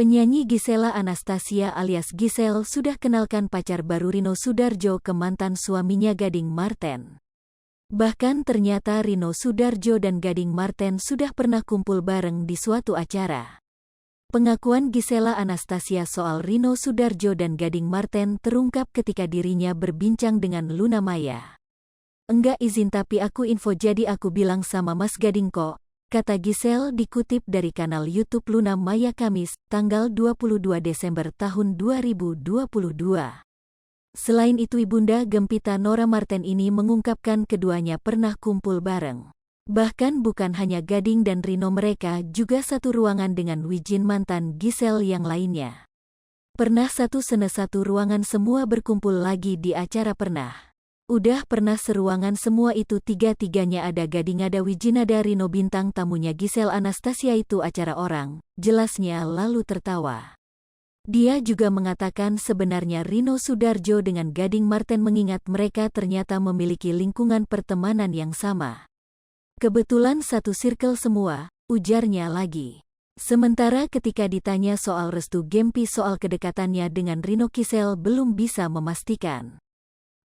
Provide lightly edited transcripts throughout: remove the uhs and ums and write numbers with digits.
Penyanyi Gisela Anastasia alias Gisel sudah kenalkan pacar baru Rino Soedarjo ke mantan suaminya Gading Marten. Bahkan ternyata Rino Soedarjo dan Gading Marten sudah pernah kumpul bareng di suatu acara. Pengakuan Gisela Anastasia soal Rino Soedarjo dan Gading Marten terungkap ketika dirinya berbincang dengan Luna Maya. "Enggak izin tapi aku info jadi aku bilang sama Mas Gading kok," kata Gisel dikutip dari kanal YouTube Luna Maya Kamis, tanggal 22 Desember tahun 2022. Selain itu Ibunda Gempita Nora Marten ini mengungkapkan keduanya pernah kumpul bareng. Bahkan bukan hanya Gading dan Rino, mereka juga satu ruangan dengan Wijin mantan Gisel yang lainnya. Pernah satu ruangan semua berkumpul lagi di acara pernah. Udah pernah seruangan semua itu tiga-tiganya, ada Gading, ada Wijin, ada Rino, bintang tamunya Gisel Anastasia itu acara orang, jelasnya lalu tertawa. Dia juga mengatakan sebenarnya Rino Soedarjo dengan Gading Marten mengingat mereka ternyata memiliki lingkungan pertemanan yang sama. Kebetulan satu circle semua, ujarnya lagi. Sementara ketika ditanya soal restu Gempi soal kedekatannya dengan Rino, Gisel belum bisa memastikan.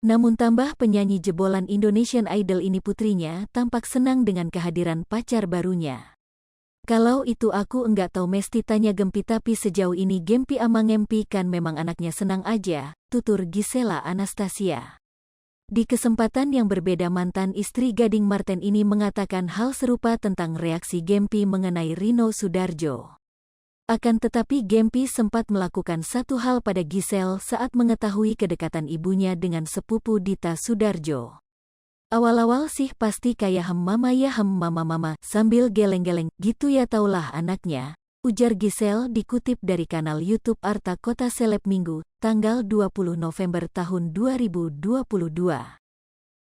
Namun tambah penyanyi jebolan Indonesian Idol ini putrinya tampak senang dengan kehadiran pacar barunya. "Kalau itu aku enggak tahu mesti tanya Gempi, tapi sejauh ini Gempi ama ngempi kan memang anaknya senang aja," tutur Gisela Anastasia. Di kesempatan yang berbeda mantan istri Gading Marten ini mengatakan hal serupa tentang reaksi Gempi mengenai Rino Soedarjo. Akan tetapi Gempi sempat melakukan satu hal pada Gisel saat mengetahui kedekatan ibunya dengan sepupu Dita Soedarjo. "Awal-awal sih pasti kayak mama ya mama sambil geleng-geleng gitu ya, taulah anaknya," ujar Gisel dikutip dari kanal YouTube Arta Kota Seleb Minggu, tanggal 20 November tahun 2022.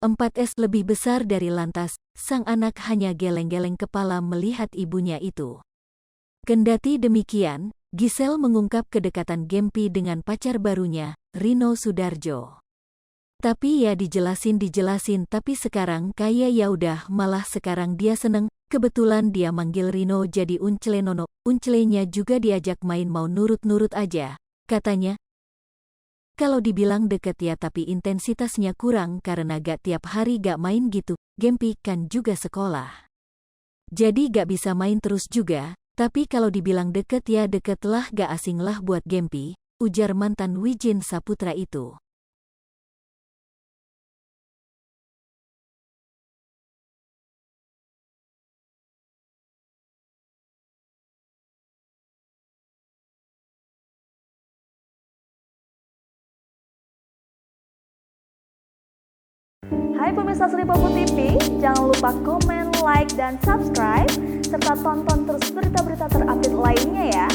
4S lebih besar dari lantas, sang anak hanya geleng-geleng kepala melihat ibunya itu. Kendati demikian, Gisel mengungkap kedekatan Gempi dengan pacar barunya, Rino Soedarjo. "Tapi ya dijelasin tapi sekarang kayak ya udah, malah sekarang dia seneng. Kebetulan dia manggil Rino jadi Uncle Nono, Uncle-nya juga diajak main mau nurut-nurut aja," katanya. "Kalau dibilang deket ya tapi intensitasnya kurang karena gak tiap hari gak main gitu, Gempi kan juga sekolah. Jadi gak bisa main terus juga, tapi kalau dibilang deket ya deket lah, gak asing lah buat Gempi," ujar mantan Wijin Saputra itu. Hai pemirsa Sri Popo TV, jangan lupa komen, like, dan subscribe, serta tonton terus berita-berita terupdate lainnya ya.